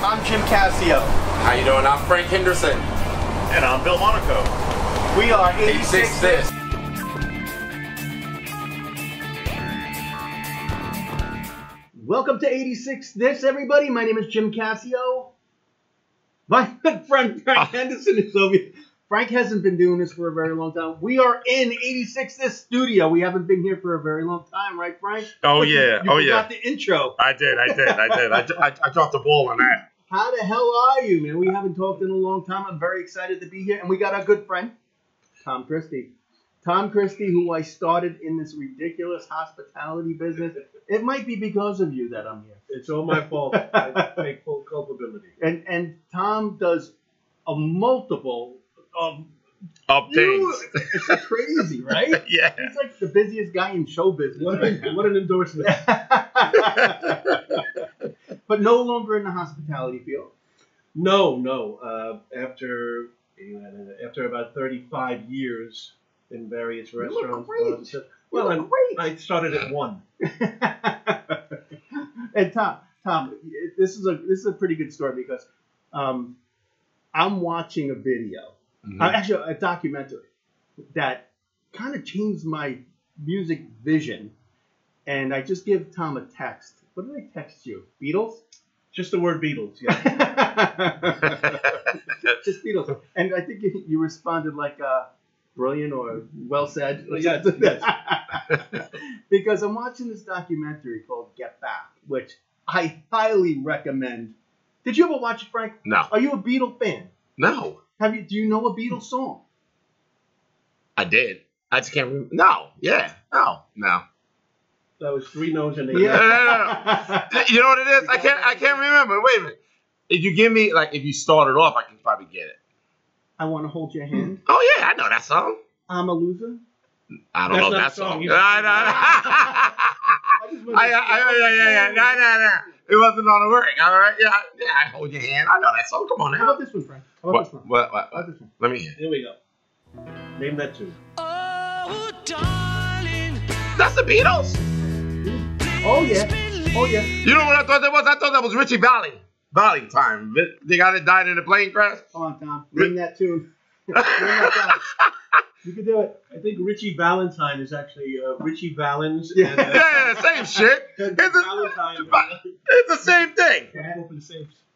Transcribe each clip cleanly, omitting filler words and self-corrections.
I'm Jim Casio. How you doing? I'm Frank Henderson. And I'm Bill Monaco. We are 86 This. Welcome to 86 This, everybody. My name is Jim Casio. My good friend Frank Henderson is over here. Frank hasn't been doing this for a very long time. We are in 86 This studio. We haven't been here for a very long time, right, Frank? Oh, yeah. You forgot the intro. I did. I dropped the ball on that. How the hell are you, man? We haven't talked in a long time. I'm very excited to be here. And we got our good friend, Tom Christie. Tom Christie, who I started in this ridiculous hospitality business. It might be because of you that I'm here. It's all my fault. I take full culpability. And Tom does a multiple of things. It's crazy, right? Yeah. He's like the busiest guy in show business. What an endorsement. But no longer in the hospitality field. No. After about 35 years in various restaurants. I started at one. And Tom, this is a pretty good story because I'm watching a video, actually a documentary that kind of changed my music vision, and I just give Tom a text. What did I text you? Beatles? Just the word Beatles, yeah. Just Beatles. And I think you responded like brilliant or well said. Yes. Because I'm watching this documentary called Get Back, which I highly recommend. Did you ever watch it, Frank? No. Are you a Beatles fan? No. Do you know a Beatles song? I did. I just can't remember. No. Yeah. No. That was 3 no's and 8 Yeah. No. You know what it is? I can't remember. Wait a minute. If you give me, like, if you start it off, I can probably get it. I Want to Hold Your Hand. Oh, yeah. I know that song. I'm a Loser. I don't know that song. No. It wasn't on the word. All right. Yeah. I hold your hand. I know that song. Come on now. How about this one, Frank? How about this one? What? How about this one? Let me hear. Here we go. Name that tune. Oh, darling. That's the Beatles. Oh, yeah. You know what I thought that was? I thought that was Richie Valens. Valens time. The guy that died in a plane crash. Come on, Tom. Name that tune. Name that song. You can do it. I think Richie Valentine is actually Richie Valens. Yeah. And, Yeah, same shit. Valentine. It's the same thing.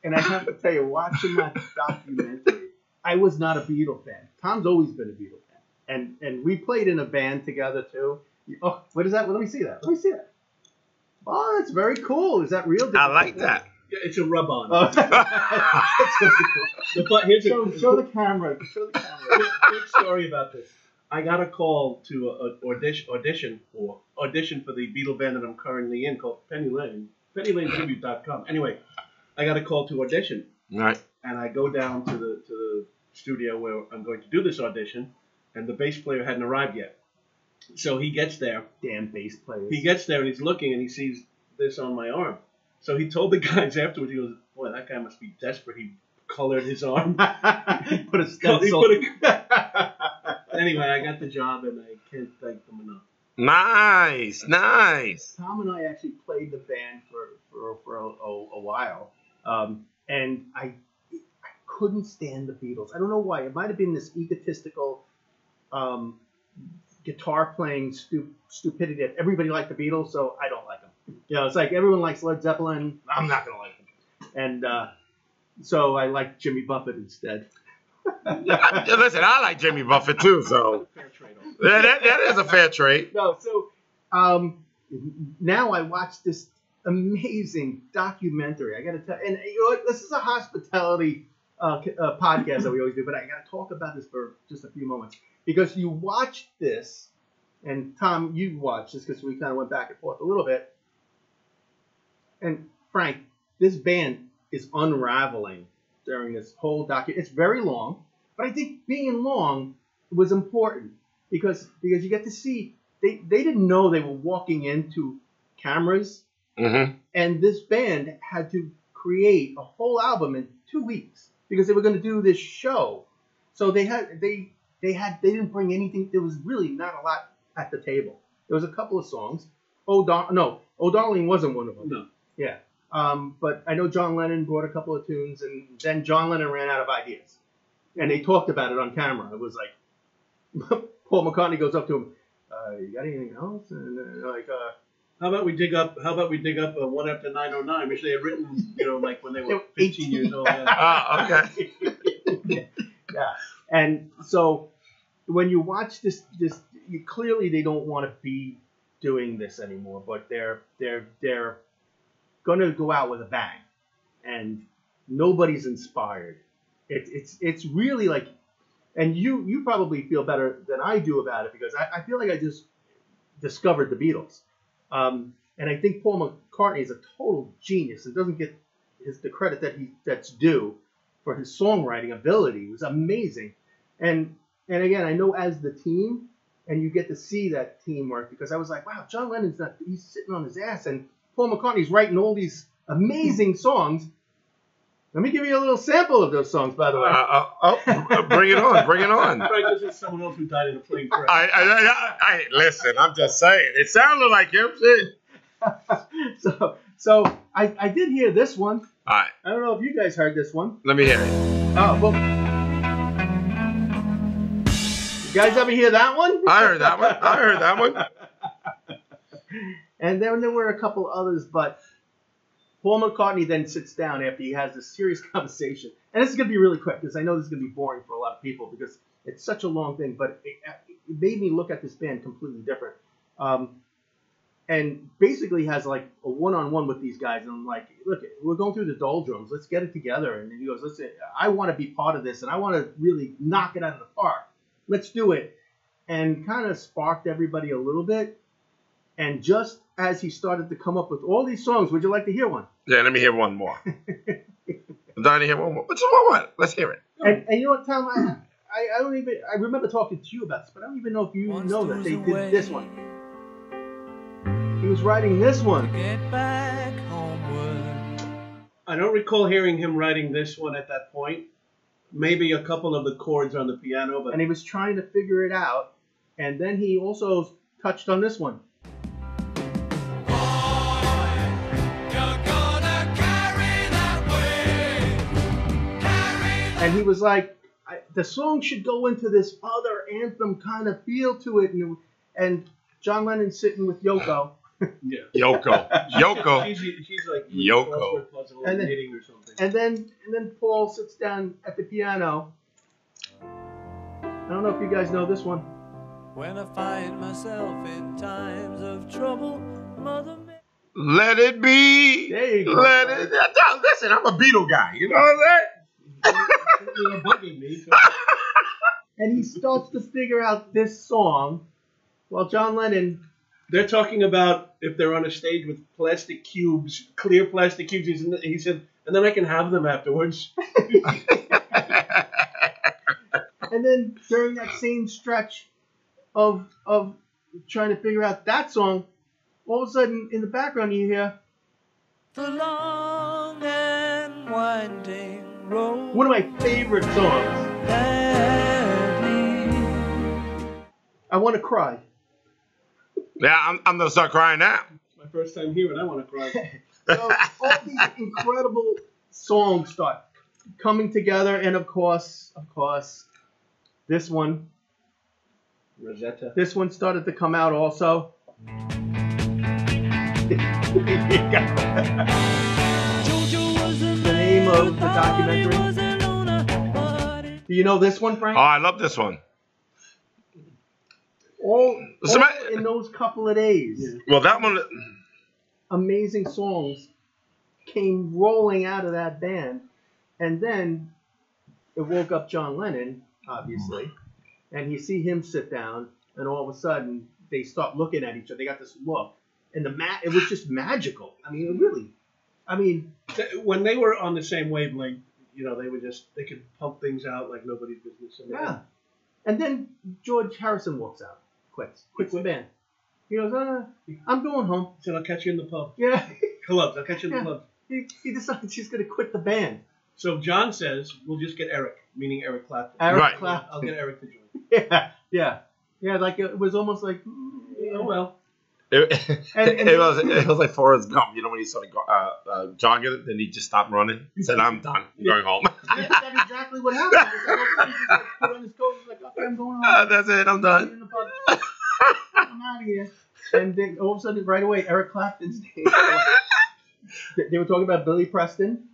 And I have to tell you, watching that documentary, I was not a Beatle fan. Tom's always been a Beatle fan. And we played in a band together, too. Oh, what is that? Well, let me see that. Oh, that's very cool. Is that real? I like that. Yeah, it's a rub-on. Oh. Show the Quick camera. story about this. I got a call to audition for the Beatle band that I'm currently in called Penny Lane. PennyLaneTribute.com. Anyway, I got a call to audition. Right. And I go down to the studio where I'm going to do this audition, and the bass player hadn't arrived yet. So he gets there. Damn bass players. He gets there and he's looking and he sees this on my arm. So he told the guys afterwards, he goes, "Boy, that guy must be desperate. He colored his arm." He put a stencil. Anyway, I got the job and I can't thank them enough. Nice. Tom and I actually played the band for a while, and I couldn't stand the Beatles. I don't know why. It might have been this egotistical guitar playing stupidity that everybody liked the Beatles, so I don't like them. You know, it's like everyone likes Led Zeppelin. I'm not gonna like them, and so I like Jimmy Buffett instead. Listen, I like Jimmy Buffett too, so Fair trade. that is a fair trade. No, so now I watched this amazing documentary. I got to tell, and you know what? This is a hospitality podcast that we always do, but I got to talk about this for just a few moments because you watched this, and Tom, you watched this because we kind of went back and forth a little bit. And Frank, this band is unraveling during this whole document. It's very long, but I think being long was important because you get to see they didn't know they were walking into cameras, and this band had to create a whole album in 2 weeks because they were going to do this show. So they didn't bring anything. There was really not a lot at the table. There was a couple of songs. Oh Darling wasn't one of them. No. Yeah. But I know John Lennon brought a couple of tunes, and then John Lennon ran out of ideas. And they talked about it on camera. It was like, Paul McCartney goes up to him, you got anything else? And How about we dig up One After 909, which they had written, like when they were 15 years old. Yeah. Okay. yeah. And so when you watch this, clearly they don't want to be doing this anymore, but they're going to go out with a bang, and nobody's inspired. It's really like, and you probably feel better than I do about it, because I feel like I just discovered the Beatles. And I think Paul McCartney is a total genius and doesn't get the credit that's due for his songwriting ability. It was amazing. And again, I know as the team, and you get to see that teamwork, because I was like, wow, John Lennon's he's sitting on his ass, and Paul McCartney's writing all these amazing songs. Let me give you a little sample of those songs, by the way. Bring it on, bring it on. Right, this is someone else who died in a plane crash. I listen. I'm just saying. It sounded like him. Shit. So I did hear this one. All right. I don't know if you guys heard this one. Let me hear it. Oh, well. You guys ever hear that one? I heard that one. And then there were a couple others, but Paul McCartney then sits down after he has this serious conversation. And this is going to be really quick, because I know this is going to be boring for a lot of people, because it's such a long thing, but it made me look at this band completely different. And basically has like a one-on-one with these guys, and I'm like, look, we're going through the doldrums. Let's get it together. And he goes, listen, I want to be part of this, and I want to really knock it out of the park. Let's do it. And kind of sparked everybody a little bit. And just as he started to come up with all these songs, would you like to hear one? Yeah, let me hear one more. I'm dying to hear one more. What's the one? Let's hear it. And you know what, Tom? I remember talking to you about this, but I don't even know if you know that they did this one. He was writing this one. Get back homeward. I don't recall hearing him writing this one at that point. Maybe a couple of the chords on the piano, but And he was trying to figure it out. And then he also touched on this one. And he was like, the song should go into this other anthem kind of feel to it. And John Lennon's sitting with Yoko. yeah. Yoko. She's like Yoko. puzzle And then- knitting or something. And then Paul sits down at the piano. I don't know if you guys know this one. When I find myself in times of trouble, Mother Mary. Let it be. There you go. Let it. Listen, I'm a Beatle guy. You know what I'm saying? You're bugging me. So. And he starts to figure out this song while John Lennon. They're talking about if they're on a stage with plastic cubes, clear plastic cubes. He said, and then I can have them afterwards. And then during that same stretch of trying to figure out that song, all of a sudden in the background you hear The long and winding road. one of my favorite songs, that leads. I Want to Cry. Yeah, I'm gonna start crying now. My first time hearing, I want to cry. So all these incredible songs start coming together, and of course, this one Rosetta. This one started to come out also. The name of the documentary. Do you know this one, Frank? Oh, I love this one. All So in those couple of days, Well, that one. amazing songs came rolling out of that band. And then it woke up John Lennon, obviously. And you see him sit down, and all of a sudden they start looking at each other. They got this look, and it was just magical. I mean, really. I mean, When they were on the same wavelength, they could pump things out like nobody's business. And yeah. And then George Harrison walks out, quits the band. He goes, I'm going home. He said, I'll catch you in the pub. Yeah. Clubs, I'll catch you in the clubs. He decides he's going to quit the band. So John says, we'll just get Eric, meaning Eric Clapton. Eric Right. Clapton. I'll get Eric to join. Yeah. Like it was almost like, Oh, well. It was like Forrest Gump. You know when he started jogging, then he just stopped running. He said, "I'm done. I'm going home." Yeah, that's exactly what happened. It's like, all of a sudden he just like, put on his coat. He's like, okay, I'm going home. That's it. I'm done. I'm out of here. And then all of a sudden, right away, Eric Clapton's name. They were talking about Billy Preston.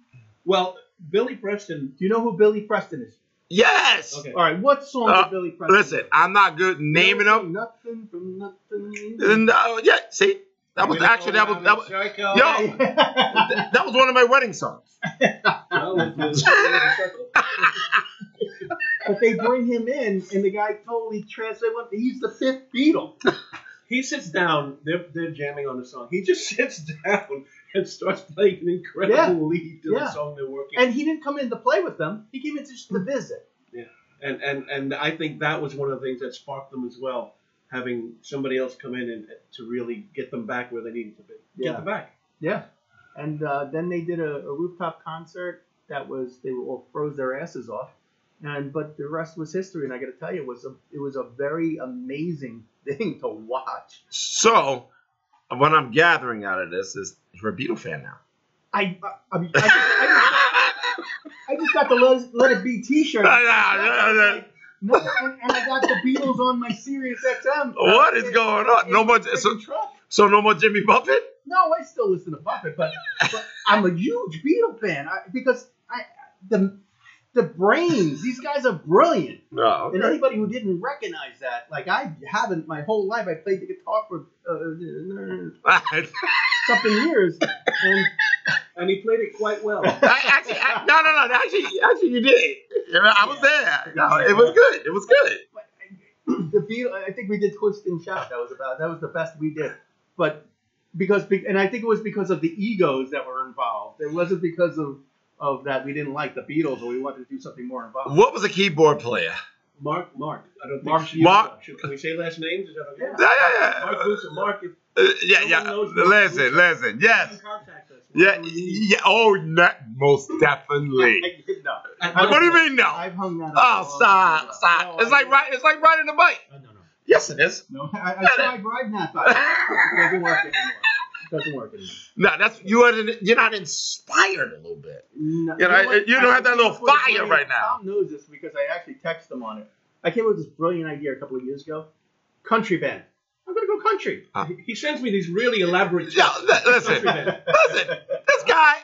Well, Billy Preston. Do you know who Billy Preston is? Yes. Okay. All right, what song did Billy Preston? Listen, I'm not good naming them. Nothing from nothing. No, yeah. See, that was actually that was that was one of my wedding songs. But they bring him in, and the guy totally translates. He's the fifth Beatle. He sits down. They're jamming on the song. He just sits down and starts playing an incredible lead to the song they're working. And he didn't come in to play with them. He came in just to visit. Yeah, and I think that was one of the things that sparked them as well, having somebody else come in and to really get them back where they needed to be. Get them back. Yeah, and then they did a rooftop concert they all froze their asses off, but the rest was history. And I got to tell you, it was a very amazing thing to watch. So, what I'm gathering out of this is you're a Beatle fan now. I just got the Let It Be T-shirt. And I got the Beatles on my Sirius XM. What is going on? No more. So no more Jimmy Buffett? No, I still listen to Buffett, but I'm a huge Beatle fan because the brains. These guys are brilliant. No, okay. And anybody who didn't recognize that, like I haven't my whole life. I played the guitar for something years, and he played it quite well. No. Actually, you did. I was there. No, it was good. It was good. The Beatles. I think we did Twist and Shout. That was the best we did. But and I think it was because of the egos that were involved. It wasn't because of that we didn't like the Beatles or we wanted to do something more involved. What was the keyboard player? Mark. I don't think Mark. Can we say last names? Is that okay? Yeah. Mark Booster. Mark. Listen. Yes. Yeah. Oh, most definitely. What do you mean, no? I've hung that up. Oh, stop. No, it's like riding a bike. No. Yes, it is. No, I tried riding that bike. It doesn't work anymore. No, you're not inspired a little bit. No, you don't have that little fire right now. Tom knows this because I actually texted him on it. I came up with this brilliant idea a couple of years ago. Country band. I'm going to go country. He sends me these really elaborate listen. This guy.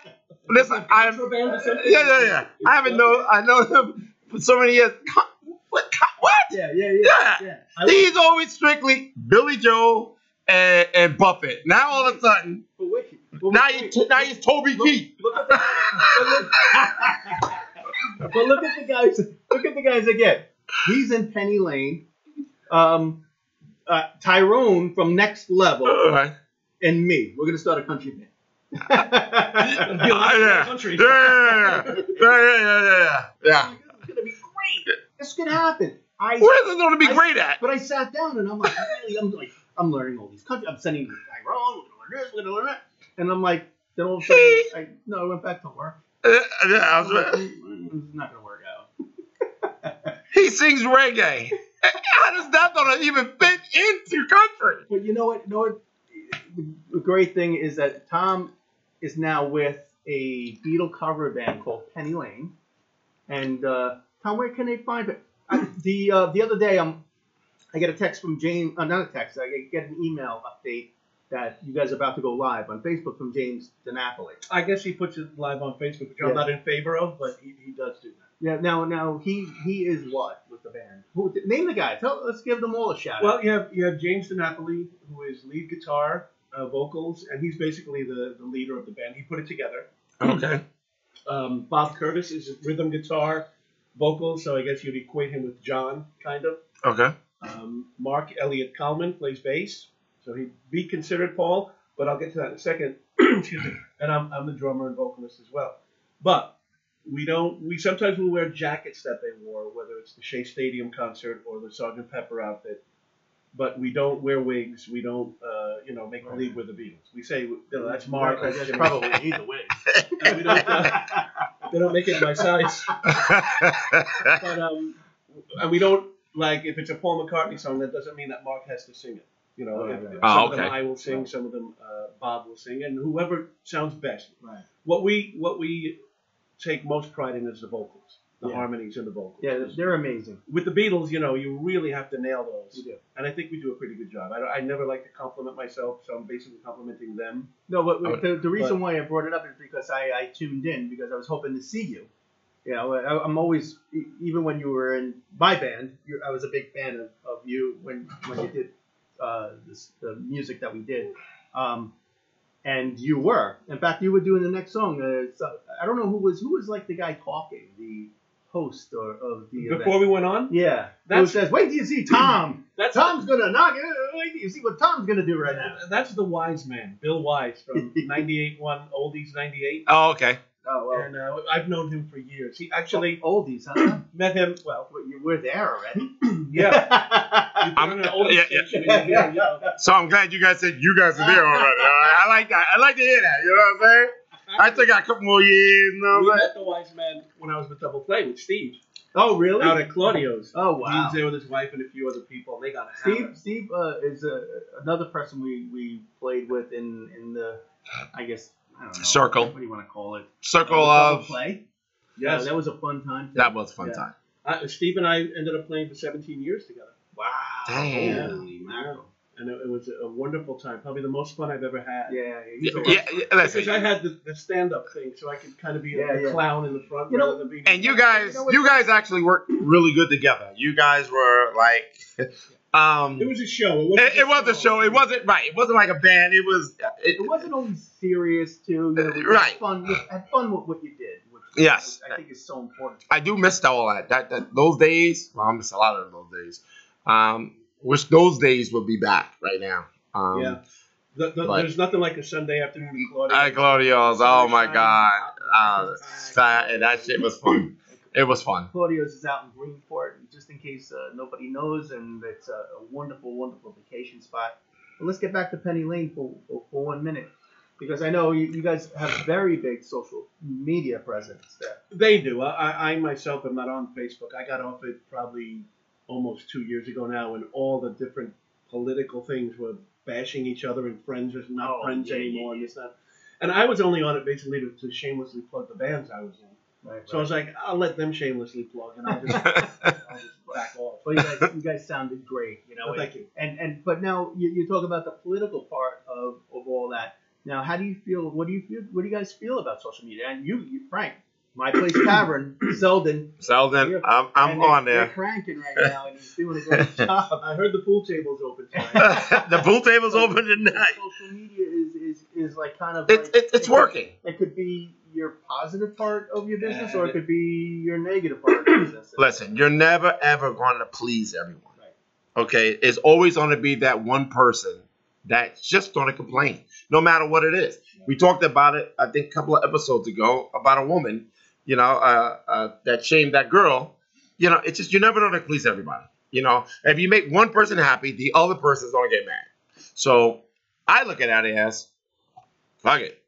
Listen, yeah. I know him for so many years. What? Yeah. He's always strictly Billy Joel and Buffett. Now all of a sudden, now he's Toby Keith. But look at the guys. Look at the guys again. He's in Penny Lane. Tyrone from Next Level, and me. We're gonna start a country band. Yeah. Country. Yeah. It's gonna be great. It's gonna happen. Where's it gonna be great at? But I sat down and I'm like, I'm learning all these country. I'm sending this Tyrone. We're gonna learn this. We're gonna learn that. And I'm like, then all of a sudden, I went back to work. I was It's not gonna work out. He sings reggae. How does that not even fit into country? But you know what? The great thing is that Tom is now with a Beatle cover band called Penny Lane. And Tom, where can they find it? The other day, I get a text from James. Not a text. I get an email update that you guys are about to go live on Facebook from James DiNapoli. I guess he puts it live on Facebook, which I'm not in favor of, but he does do that. Yeah. Now he is what with the band? Name the guy. Let's give them all a shout out. Well, you have James DiNapoli, who is lead guitar, vocals, and he's basically the leader of the band. He put it together. Okay. Bob Curtis is rhythm guitar, vocals, so I guess you'd equate him with John, kind of. Okay. Mark Elliott Kalman plays bass, so he'd be considered Paul, but I'll get to that in a second. Excuse me. And I'm the drummer and vocalist as well. But we sometimes will wear jackets that they wore, whether it's the Shea Stadium concert or the Sgt. Pepper outfit. But we don't wear wigs. We don't, make believe we're the Beatles. We say, that's Mark. I guess probably need the wigs. And we don't, they don't make it my size. But and we don't, like, if it's a Paul McCartney song, that doesn't mean that Mark has to sing it. You know, Right. some of them I will sing, some of them Bob will sing, and whoever sounds best. Right. What we take most pride in is the vocals, the harmonies and the vocals. Yeah, they're amazing. With the Beatles, you know, you really have to nail those. We do. And I think we do a pretty good job. I never like to compliment myself, so I'm basically complimenting them. No, but the reason why I brought it up is because I tuned in because I was hoping to see you. You know, I'm always, even when you were in my band, I was a big fan of you when you did the music that we did. And you were. In fact, you were doing the next song. So, I don't know who was like the guy talking, the host of the Before event. we went on? Yeah. Who says, wait till you see Tom. Tom's going to knock it. Wait till you see what Tom's going to do right now. That's the Wise Man, Bill Wise from 98.1 Oldies 98. Oh, okay. Oh, well. And I've known him for years. He actually Oldies, huh? met him, well, You were there already. yeah. I'm- an oldies yeah. station in here, you know. So I'm glad you guys said you guys are there already. I like that. I like to hear that. You know what I'm saying? I still got a couple more years. You know We what I'm saying? met the Wise Man when I was with Double Play with Steve Oh, really? out at Claudio's. Oh, He wow. was there with his wife and a few other people. They got hammered. Steve is another person we played with in the, I guess, I don't know. Circle. What do you want to call it? Circle Double of. play. Yes. That was a fun time. Too. That was a fun Yeah. time. Steve and I ended up playing for 17 years together. Wow. Damn. Holy mackerel. And it was a wonderful time. Probably the most fun I've ever had. Yeah. Yeah, listen. Because I had the stand-up thing, so I could kind of be a clown in the front You know, rather than being... And you guys actually worked really good together. You guys were like, It was a show. it was a show. It wasn't right. It wasn't like a band. It was. It wasn't always serious too. You know, it was Right. fun. You had fun with what you did. Which, Yes. which I think is so important. I do miss all that. That those days. Well, I miss a lot of those days. Wish those days would be back right now. Yeah. There's nothing like a Sunday afternoon in Claudio. Claudio's. Oh my God. That shit was fun. It was fun. Claudio's is out in Greenport, just in case nobody knows, and it's a wonderful, wonderful vacation spot. But let's get back to Penny Lane for 1 minute, because I know you guys have very big social media presence there. They do. I myself am not on Facebook. I got off it probably almost 2 years ago now, when all the different political things were bashing each other, and friends are not friends anymore, and this that. And I was only on it basically to shamelessly plug the bands I was in. Right, So I was like, I'll let them shamelessly plug, and I'll just back off. Well, you guys sounded great, you know. Well, thank you. But now you talk about the political part of all that. Now, how do you feel? What do you guys feel about social media? And you Frank, My Place Tavern, Selden. Selden, I'm on They're there. cranking right now, and he's doing a great job. I heard the pool table's open tonight. The pool table's open tonight. Social media is like kind of It's working. It could be your positive part of your business, or it could be your negative part of your business. Listen, you're never ever going to please everyone. Right. Okay, it's always going to be that one person that's just going to complain, no matter what it is. We talked about it, I think, a couple of episodes ago about a woman, you know, that shamed that girl. You know, it's just you're never going to please everybody. You know, if you make one person happy, the other person's going to get mad. So I look at that as, fuck it.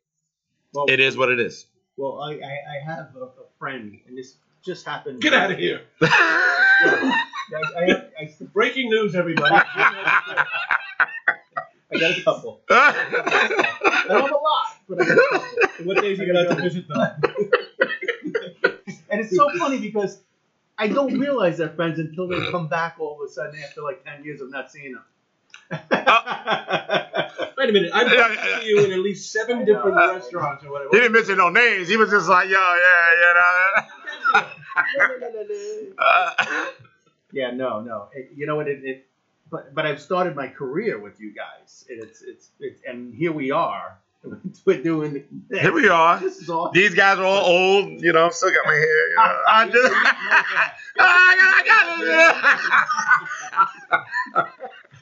Well, It is what it is. Well, I have a friend, and this just happened. Get out of here. Breaking news, everybody. I got a couple. I don't have a lot, but I got a couple. What days you got to visit them? And it's so funny because I don't realize they're friends until they come back all of a sudden after like 10 years of not seeing them. Wait a minute. I've been to see you in at least 7 different restaurants or whatever. He didn't mention no names. He was just like, yo, yeah, Yeah, no. You know what? But I've started my career with you guys, and it's and here we are. We're doing this. Here we are. This is awesome. These guys are all old. You know, still got my hair. You know. I got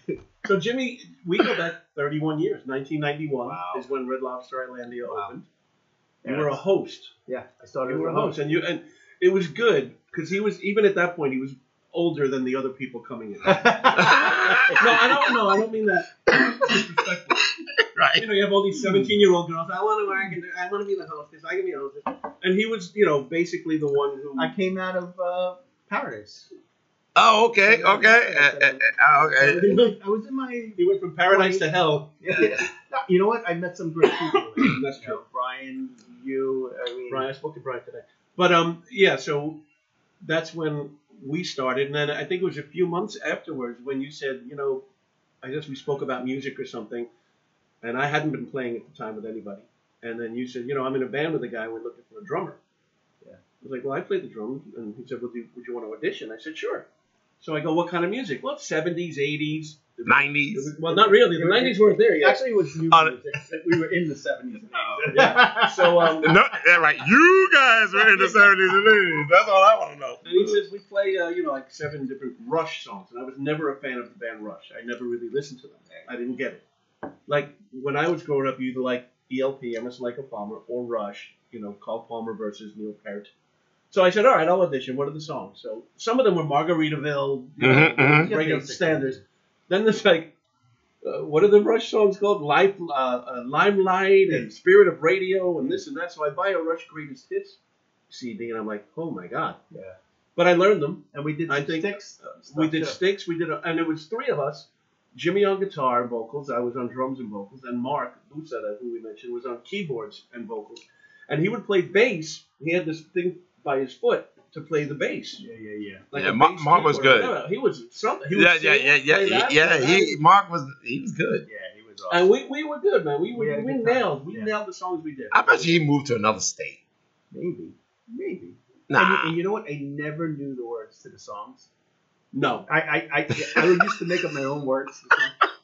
it. So, Jimmy, we go back 31 years. 1991 Wow. is when Red Lobster Islandia opened. You Yes. were a host. Yeah, I started You were as a host, and it was good because he was, even at that point, he was older than the other people coming in. I don't mean that disrespectfully. Right. You know, you have all these 17-year-old girls. I want to work, and I want to be the hostess. I can be a hostess. And he was, you know, basically the one who. I came out of Paradise. Oh, okay. Okay. Okay. I was in my. He went from paradise to hell. Yeah. You know what? I met some great people. That's true. Brian, you. I mean, Brian, I spoke to Brian today. But yeah. So that's when we started, and then I think it was a few months afterwards when you said, I guess we spoke about music or something, and I hadn't been playing at the time with anybody, and then you said, I'm in a band with a guy. We're looking for a drummer. Yeah. I was like, well, I play the drums, and he said, well, would you want to audition? I said, sure. So I go, what kind of music? Well, 70s, 80s. 90s. Well, not really. The 90s weren't there yet. Actually, it was new music. We were in the 70s and 80s. Yeah. So, no, they're right. You guys were in the 70s and 80s. That's all I want to know. And he says we play, like 7 different Rush songs. And I was never a fan of the band Rush. I never really listened to them. I didn't get it. Like, when I was growing up, you either like ELP, Emerson, Lake and Palmer, or Rush, Carl Palmer versus Neil Peart. So I said, all right, I'll audition. What are the songs? So some of them were Margaritaville, regular standards. Then there's like, what are the Rush songs called? Limelight and Spirit of Radio and this and that. So I buy a Rush Greatest Hits CD, and I'm like, oh my God. Yeah. But I learned them. And we did Sticks. We did Sticks. And it was 3 of us. Jimmy on guitar and vocals. I was on drums and vocals. And Mark Busetta, who we mentioned, was on keyboards and vocals. And he would play bass. He had this thing by his foot to play the bass. Yeah. Like Mark was good. Yeah, he was something. He Yeah. Mark was good. Yeah, he was awesome. And we were good, man. We nailed the songs we did. I bet you he moved to another state. Maybe. Nah. And you know what? I never knew the words to the songs. No. I used to make up my own words.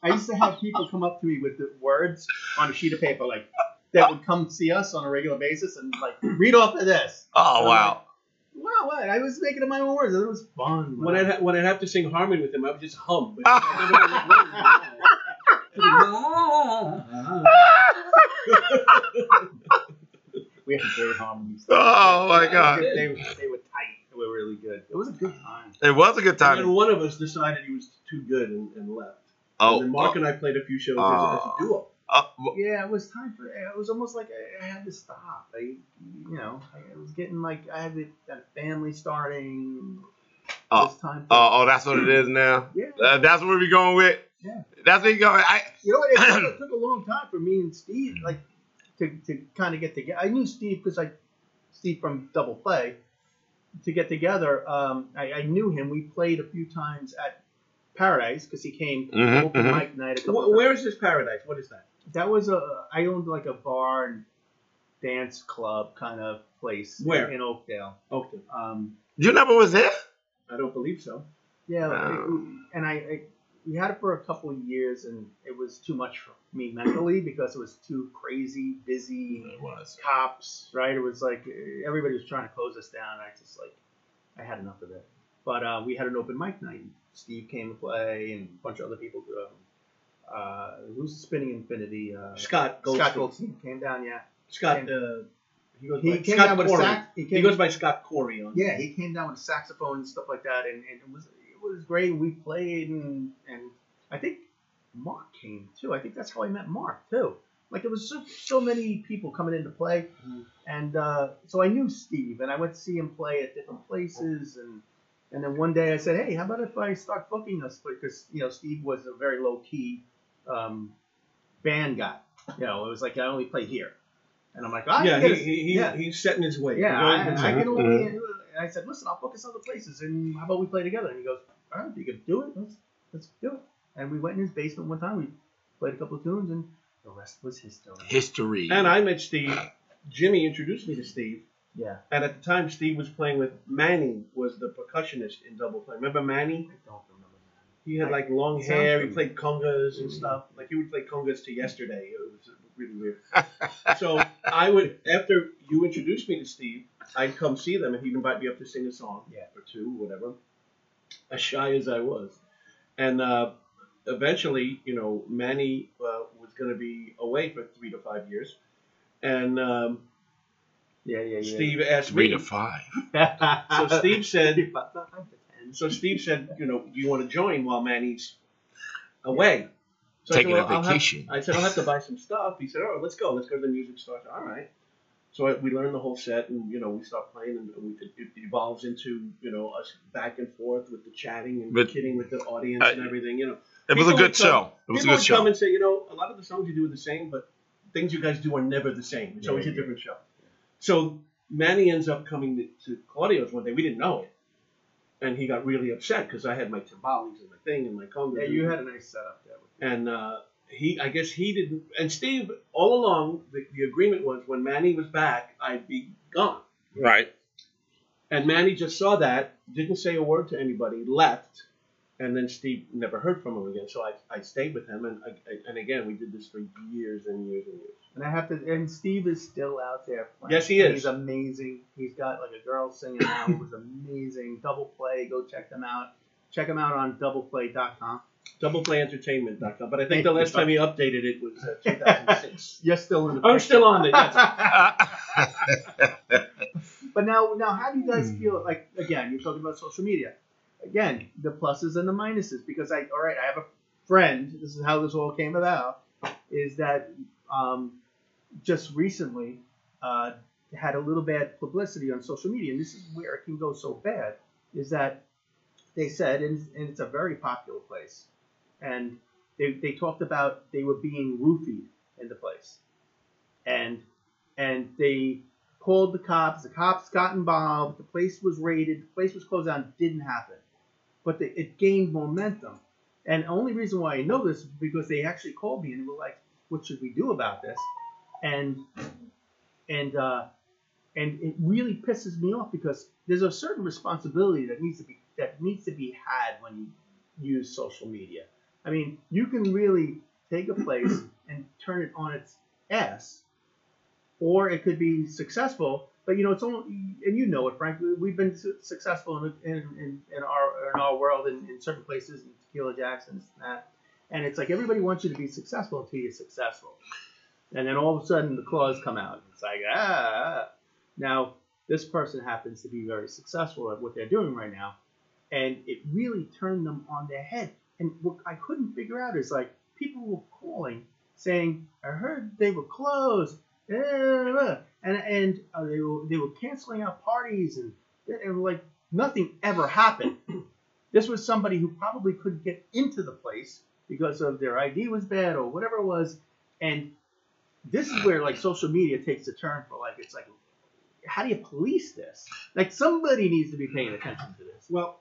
I used to have people come up to me with the words on a sheet of paper, like, that would come see us on a regular basis and, like, read off of this. Oh, wow. Wow, what? I was making up my own words. It was fun. When I'd have to sing harmony with him, I would just hum. We had great harmonies. Oh, my God. They were tight. They were really good. It was a good time. It was a good time. And then one of us decided he was too good and left. Oh. And then Mark and I played a few shows as a duo. Yeah, it was time for. It was almost like I had to stop. I was getting like I had that family starting. Oh, that's what it is now. Yeah, that's what we're going with. Yeah, that's where you go. It took a long time for me and Steve to kind of get together. I knew Steve because Steve from Double Play to get together. I knew him. We played a few times at Paradise because he came open mic night. A couple Where is this Paradise? What is that? That was I owned like a bar and dance club kind of place. Where? In Oakdale. You never was there? I don't believe so. Yeah, we had it for a couple of years, and it was too much for me mentally because it was too crazy, busy. It was. Cops, right? It was like everybody was trying to close us down. I had enough of it. But we had an open mic night. Steve came to play, and a bunch of other people. Who's Spinning Infinity? Scott Goldstein. Scott Goldstein came down, yeah. Scott. He came down with a sax. He goes by Scott Corey. Yeah, he came down with a saxophone and stuff like that, and it was great. We played, and I think Mark came too. I think that's how I met Mark too. Like there was so many people coming in to play, and so I knew Steve, and I went to see him play at different places, and then one day I said, hey, how about if I start booking us? Because Steve was a very low key band guy. It was like I only play here. And I'm like, he's setting his way. Yeah, I can only. And I said, listen, I'll book us other places, and how about we play together? And he goes, all right, if you can do it, let's do it. And we went in his basement one time. We played a couple of tunes, and the rest was history. And I met Steve. Jimmy introduced me to Steve. Yeah. And at the time, Steve was playing with Manny, was the percussionist in Double Play. Remember Manny? I don't remember Manny. He had like long hair. He played congas and stuff. Like he would play congas to Yesterday. It was really weird. So I would, after you introduced me to Steve, I'd come see them and he'd invite me up to sing a song, or two, whatever. As shy as I was, and eventually, Manny was going to be away for 3 to 5 years, and Steve asked me 3 to 5. So Steve said, do you want to join while Manny's away? So Taking a vacation. I said, I'll have to buy some stuff. He said, all right, let's go. Let's go to the music store. I said, all right. So we learn the whole set, and we start playing, and it evolves into us back and forth with the chatting and kidding with the audience and everything. It was a good show. It was a good show. People would come and say, a lot of the songs you do are the same, but things you guys do are never the same. It's always a different show. So Manny ends up coming to Claudio's one day. We didn't know it, and he got really upset because I had my timbales and my thing and my congas. Yeah, you had a nice setup there. And I guess he didn't. And Steve, all along, the agreement was when Manny was back, I'd be gone. Right. And Manny just saw that, didn't say a word to anybody, left, and then Steve never heard from him again. So I stayed with him, and again, we did this for years and years and years. And Steve is still out there playing. Yes, he is. He's amazing. He's got like a girl singing now. It was amazing. Double Play, go check them out. Check them out on doubleplay.com. DoublePlayEntertainment.com. But I think the last time he updated it was 2006. You're still in the I'm still on it. Yes. But now, how do you guys feel? Like, again, you're talking about social media. Again, the pluses and the minuses. Because I have a friend. This is how this all came about. Is that just recently had a little bad publicity on social media, and this is where it can go so bad. Is that they said, and it's a very popular place, and they talked about they were being roofied in the place, and they called the cops. The cops got involved. The place was raided. The place was closed down. Didn't happen, but it gained momentum. And the only reason why I know this is because they actually called me and were like, "What should we do about this?" And it really pisses me off because there's a certain responsibility that needs to be had when you use social media. I mean, you can really take a place and turn it on its ass, or it could be successful. But it's only, and it, Frank. We've been successful in our world in certain places, in Tequila Jackson's and that. And it's like everybody wants you to be successful until you're successful, and then all of a sudden the claws come out. It's like Now this person happens to be very successful at what they're doing right now, and it really turned them on their head. And what I couldn't figure out is like people were calling saying, "I heard they were closed." And they were canceling out parties and like nothing ever happened. This was somebody who probably couldn't get into the place because of their ID was bad or whatever it was. And this is where like social media takes a turn for like, it's like, how do you police this? Like somebody needs to be paying attention to this. Well,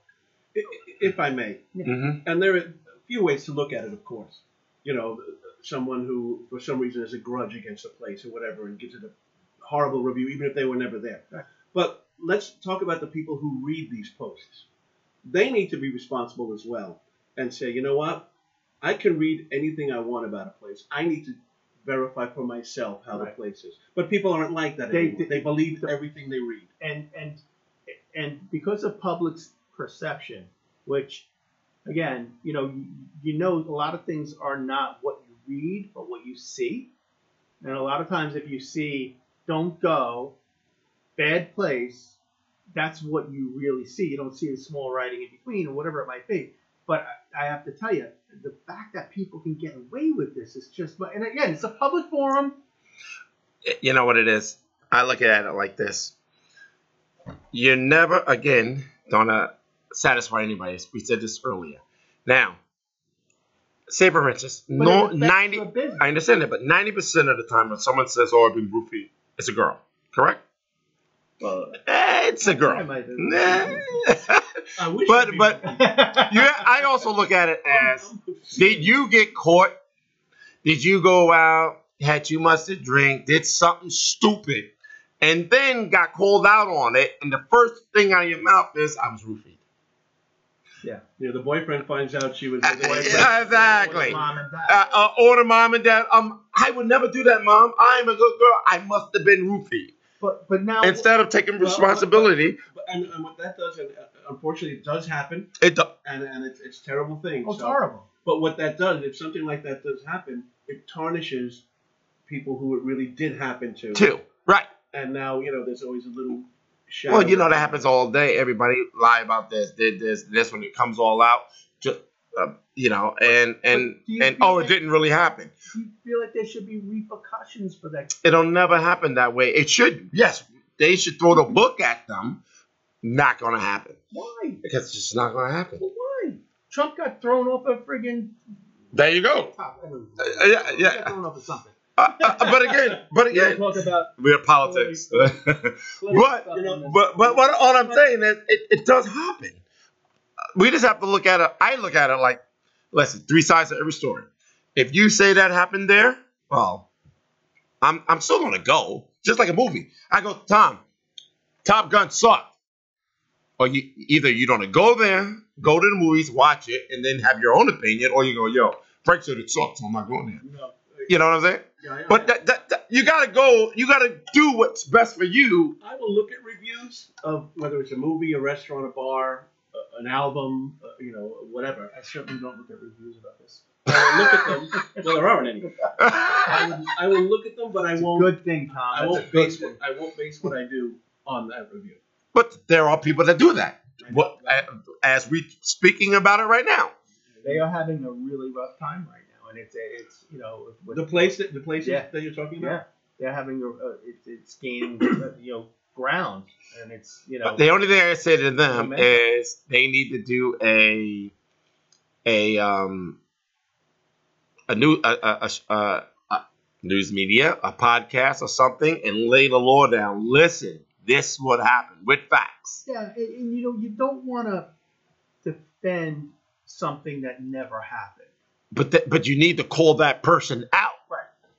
if I may, and there are a few ways to look at it, of course. Someone who, for some reason, has a grudge against a place or whatever and gives it a horrible review, even if they were never there. Right. But let's talk about the people who read these posts. They need to be responsible as well and say, you know what? I can read anything I want about a place. I need to verify for myself how the place is. But people aren't like that anymore. They believe everything they read. And because of public's perception, which, again, a lot of things are not what you read, but what you see. And a lot of times if you see, don't go, bad place, that's what you really see. You don't see the small writing in between or whatever it might be. But I have to tell you, the fact that people can get away with this is just, and again, it's a public forum. You know what it is? I look at it like this. You're never, again, gonna satisfy anybody. We said this earlier. Now, say for instance, I understand that, but 90% of the time when someone says, "Oh, I've been roofied," it's a girl, correct? Well, it's a girl. I also look at it as, did you get caught? Did you go out, had too much to drink, did something stupid, and then got called out on it, and the first thing out of your mouth is, "I was roofied." Yeah, the boyfriend finds out she was with the boyfriend. Exactly. Or the mom and dad. I would never do that, Mom. I'm a good girl. I must have been roofied. But now, instead of taking responsibility, and what that does, and unfortunately, it does happen. It does, and it's a terrible thing. Oh, it's horrible. But what that does, if something like that does happen, it tarnishes people who it really did happen to. Right. And now there's always a little shadow. Well, that happens all day. Everybody lie about this, did this when it comes all out. Just you know, and it didn't really happen. Do you feel like there should be repercussions for that? It'll never happen that way. It should. Yes, they should throw the book at them. Not gonna happen. Why? Because it's just not gonna happen. Well, why? Trump got thrown off a friggin' There you go. Yeah. He got thrown off of something. But again, Talk about we're politics. but all I'm saying is it does happen. We just have to look at it. I look at it like, listen, 3 sides to every story. If you say that happened there, well, I'm still gonna go. Just like a movie. I go, Tom, Top Gun sucked. Or either you don't go there, go to the movies, watch it, and then have your own opinion, or you go, yo, Frank said it sucks, so I'm not going there. No. You know what I'm saying? Yeah, but that you gotta go. You gotta do what's best for you. I will look at reviews of whether it's a movie, a restaurant, a bar, an album, whatever. I certainly don't look at reviews about this. I will look at them. Well, there aren't any. I will look at them, but I won't. Good thing, Tom. I won't base what I do on that review. But there are people that do that. As we speaking about it right now, they are having a really rough time right now, and it's the place that you're talking about. Yeah, they're having it's gaining ground, and it's But the only thing I say to them is they need to do a news media, a podcast or something, and lay the law down. Listen, this would happen with facts. Yeah, and you don't want to defend something that never happened. But you need to call that person out.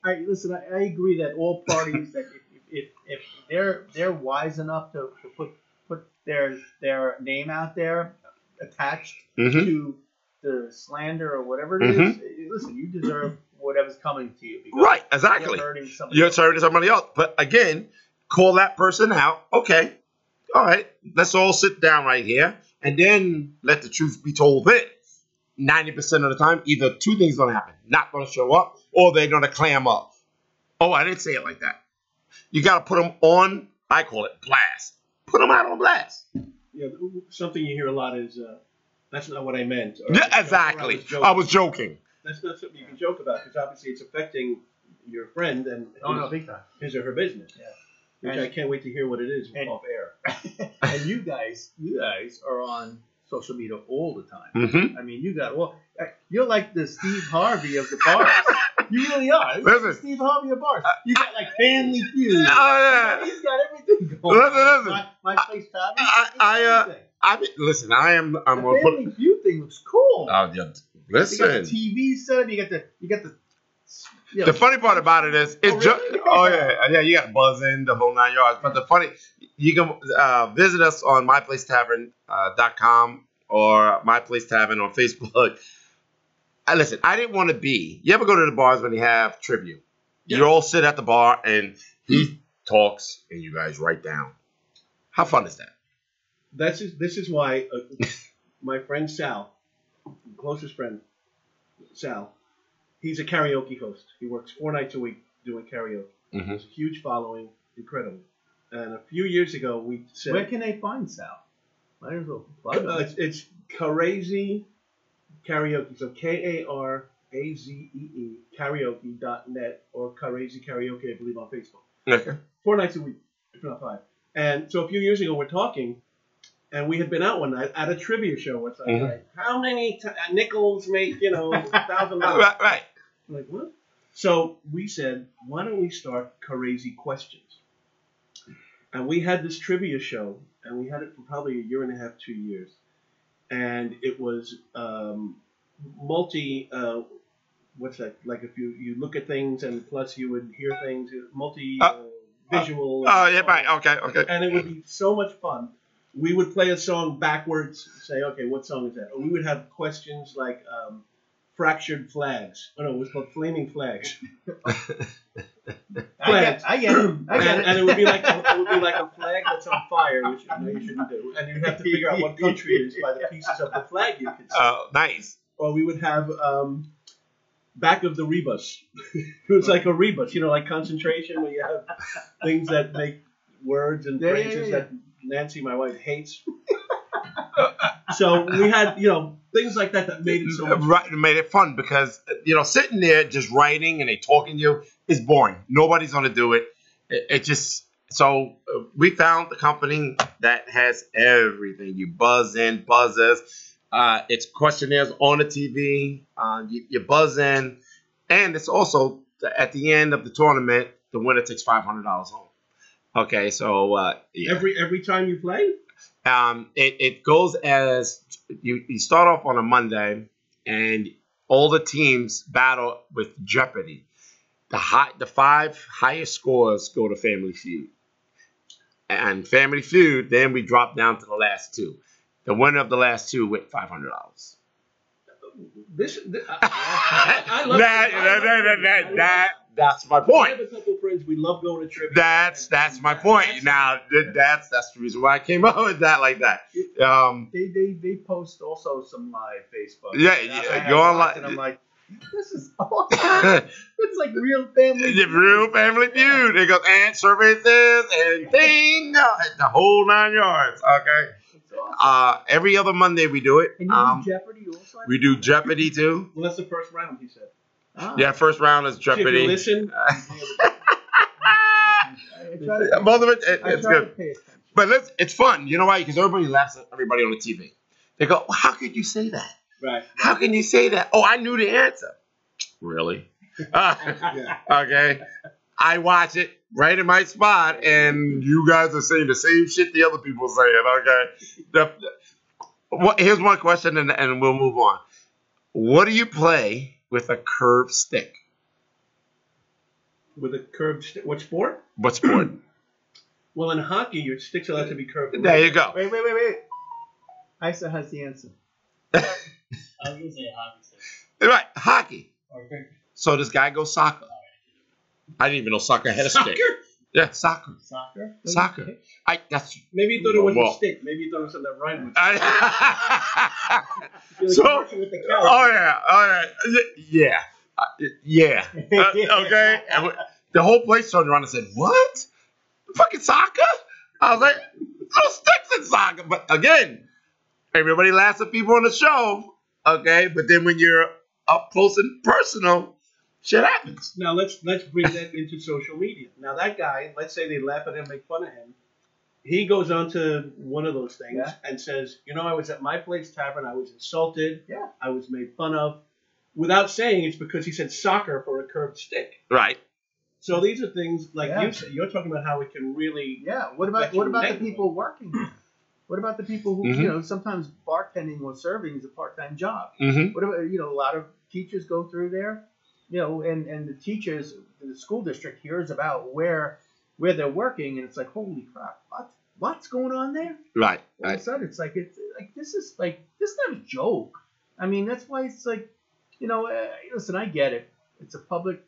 Right. Listen, I agree that all parties that if they're wise enough to put their name out there attached to the slander or whatever it is, listen, you deserve whatever's coming to you. Right, exactly. You're hurting somebody else. But again, call that person out. Okay, all right, let's all sit down right here and then let the truth be told then. 90% of the time, either 2 things going to happen. Not going to show up, or they're going to clam up. Oh, I didn't say it like that. You got to put them on, I call it blast. Put them out on blast. Yeah, something you hear a lot is, that's not what I meant. Or, yeah, exactly. I was joking. That's not something you can joke about, because obviously it's affecting your friend and big time. His or her business. Yeah. Which I can't wait to hear what it is off air. And you guys are on social media all the time. Mm-hmm. I mean, you're like the Steve Harvey of the bars. You really are. Listen, Steve Harvey of bars. You got like Family Feud. Oh yeah. He's got everything going. Listen. My place, Tommy. Listen. I'm the Family Feud thing looks cool. Oh yeah. Listen. You got the TV set. You got the. The funny part about it is, it's you got to buzz in the whole 9 yards. But you can visit us on myplacetavern.com or myplace tavern on Facebook. Listen, I didn't want to be. You ever go to the bars when they have trivia? Yeah. You all sit at the bar and he talks and you guys write down. How fun is that? This is why my friend Sal, closest friend Sal. He's a karaoke host. He works 4 nights a week doing karaoke. Mm-hmm. It's a huge following, incredible. And a few years ago, we said, where can they find Sal? Might as well plug him. It's Crazy Karaoke. So KARAZEE karaoke.net or Crazy Karaoke, I believe, on Facebook. Okay. 4 nights a week, if not 5. And so a few years ago, we're talking, and we had been out one night at a trivia show. It's like, how many nickels make, $1,000? Right. I'm like, what? So we said, why don't we start Crazy Questions? And we had this trivia show, and we had it for probably 1.5 years, 2 years. And it was what's that? Like if you look at things and plus you would hear things, visual. Oh, yeah, right. Okay. And it would be so much fun. We would play a song backwards, say, okay, what song is that? Or we would have questions like fractured flags. Oh, no, it was called flaming flags. Flags. I get it. And it would be like a flag that's on fire, which you shouldn't do. And you'd have to figure out what country it is by the pieces of the flag you could see. Oh, nice. Or we would have back of the rebus. It was like a rebus, like concentration, where you have things that make words and phrases that Nancy, my wife, hates. So we had, things like that made it so much fun. Right, it made it fun because sitting there just writing and they talking to you is boring. Nobody's gonna do it. It just so we found the company that has everything. You buzz in, buzzers. It's questionnaires on the TV. You buzz in, and it's also at the end of the tournament, the winner takes $500 home. Okay, so yeah. Every time you play. It goes as you start off on a Monday, and all the teams battle with Jeopardy. The 5 highest scores go to Family Feud, and Family Feud. Then we drop down to the last 2. The winner of the last 2 with $500. I love that. That's my point. I have a couple of friends. We love going to trips. That's my point. Now that's the reason why I came up with that like that. They post also some live Facebook. Yeah, go online. And I'm like, this is awesome. It's like real family. Real Family Feud. It goes and services and ding, the whole 9 yards. Okay. Awesome. Every other Monday we do it. And you do Jeopardy also? We do Jeopardy too. Well, that's the first round, he said. Ah. Yeah, first round is Jeopardy. If you listen. Both of it's good. But it's fun. You know why? Because everybody laughs at everybody on the TV. They go, well, how could you say that? Right. How can you say that? Oh, I knew the answer. Really? Okay. I watch it right in my spot, and you guys are saying the same shit the other people are saying. Okay. Here's one question, and we'll move on. What do you play with a curved stick? With a curved stick? What sport? What sport? Well, in hockey, your sticks are allowed to be curved. There you go. Wait. Isa has the answer. I was going to say hockey stick. Right, hockey. Okay. So this guy goes soccer. I didn't even know soccer had a stick. Yeah, soccer. Soccer. That's maybe you thought it was a stick. Maybe you thought it was something that rhymed with yeah. Okay. And the whole place turned around and said, "What? Fucking soccer?" I was like, "No sticks in soccer." But again, everybody laughs at people on the show. Okay, but then when you're up close and personal, shit happens. Now let's bring that into social media. Now that guy, let's say they laugh at him, make fun of him. He goes on to one of those things and says, I was at my place tavern, I was insulted, I was made fun of, without saying it's because he said soccer for a curved stick. Right. So these are things like you said. You're talking about how it can really. Yeah. What about the people working there? What about the people who sometimes bartending or serving is a part-time job? Mm-hmm. What about a lot of teachers go through there, and the teachers, the school district hears about where they're working, and it's like, holy crap, what's going on there? Right. All of a sudden, it's like this is not a joke. I mean, that's why it's like, listen, I get it. It's a public,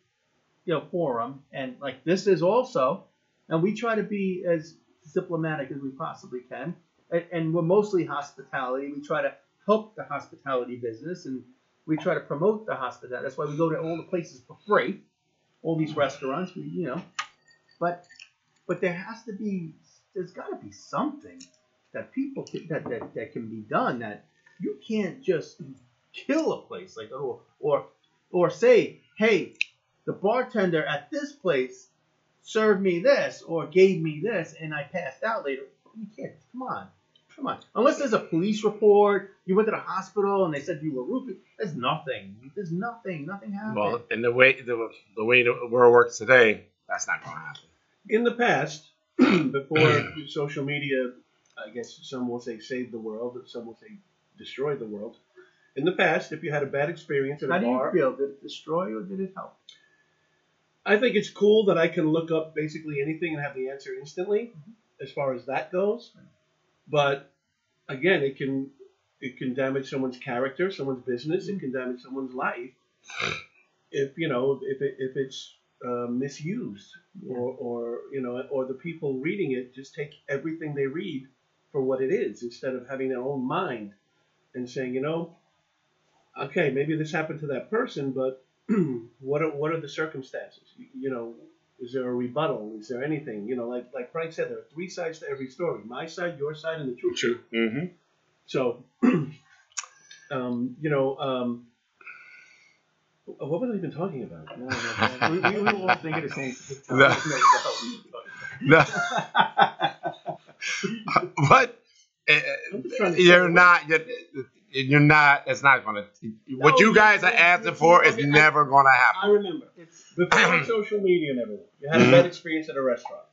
forum, and like this is also, and we try to be as diplomatic as we possibly can, and we're mostly hospitality. We try to help the hospitality business, and we try to promote the hospitality. That's why we go to all the places for free, all these restaurants. But there's got to be something that people that can be done, that you can't just kill a place like that, or say, hey, the bartender at this place served me this or gave me this and I passed out later. You can't. Come on. Unless there's a police report, you went to the hospital and they said you were roofied. There's nothing. Nothing happened. Well, and the way the world works today, that's not going to happen. In the past, before social media, I guess some will say saved the world, some will say destroyed the world. In the past, if you had a bad experience at a bar... How do you feel? Did it destroy or did it help? I think it's cool that I can look up basically anything and have the answer instantly, as far as that goes. But again, it can damage someone's character, someone's business. It can damage someone's life if it's misused, or the people reading it just take everything they read for what it is, instead of having their own mind and saying, okay, maybe this happened to that person, but what are the circumstances? Is there a rebuttal? Is there anything? Like Frank said, there are 3 sides to every story: my side, your side, and the truth. True. Mm-hmm. So, what was I even talking about? We were all thinking the same thing. No. But you're not. It's not gonna. What you guys are asking for is never gonna happen. I remember before social media and everything. You had a bad experience at a restaurant.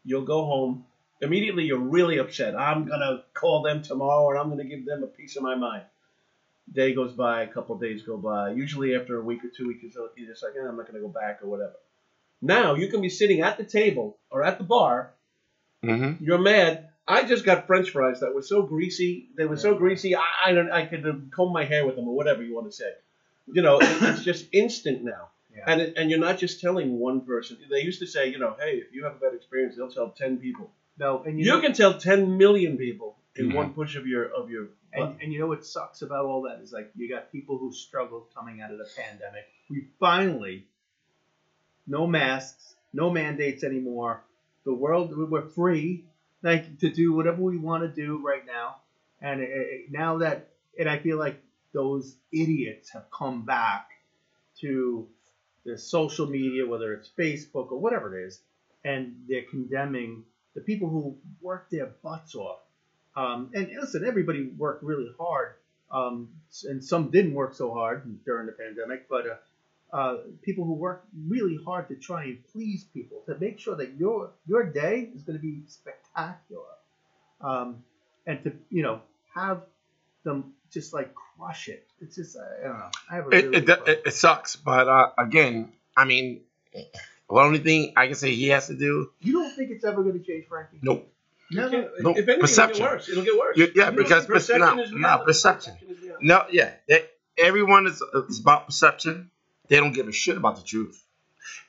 You'll go home immediately. You're really upset. I'm gonna call them tomorrow, and I'm gonna give them a piece of my mind. Day goes by, a couple of days go by. Usually after a week or 2 weeks, you're just like, I'm not going to go back or whatever. Now you can be sitting at the table or at the bar. Mm-hmm. You're mad. I just got French fries that were so greasy. They were so greasy. I could comb my hair with them or whatever you want to say. It's just instant now. Yeah. And you're not just telling one person. They used to say, hey, if you have a bad experience, they'll tell 10 people. No, and you can tell 10 million people in one push of your. And you know what sucks about all that is like you got people who struggled coming out of the pandemic. We finally, no masks, no mandates anymore. The world, we're free to do whatever we want to do right now. And now that, and I feel like those idiots have come back to the social media, whether it's Facebook or whatever it is, and they're condemning the people who work their butts off. And listen, everybody worked really hard, and some didn't work so hard during the pandemic, but people who worked really hard to try and please people, to make sure that your day is going to be spectacular, and to have them just like crush it. It's just I don't know. I have a really it sucks, but again, I mean, the only thing I can say he has to do. You don't think it's ever going to change, Frankie? Nope. No, if anything, perception. It'll get worse. Yeah, because perception. No, yeah. Everyone is about perception. They don't give a shit about the truth.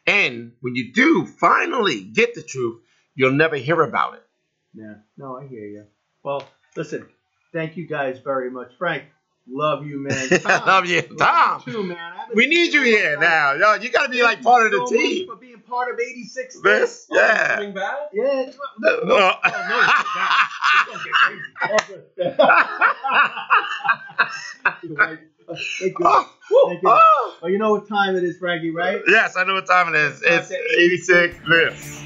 And when you do finally get the truth, you'll never hear about it. Yeah. No, I hear you. Well, listen. Thank you guys very much, Frank. Love you, man. Tom, love you, Tom. You too, man. We need you here now. Yo, you got to be like part of the team. For being part of 86. This, yeah. Coming back? Yeah. No, Thank you. Well, you know what time it is, Frankie, right? Yes, I know what time it is. It's 86 Bliss.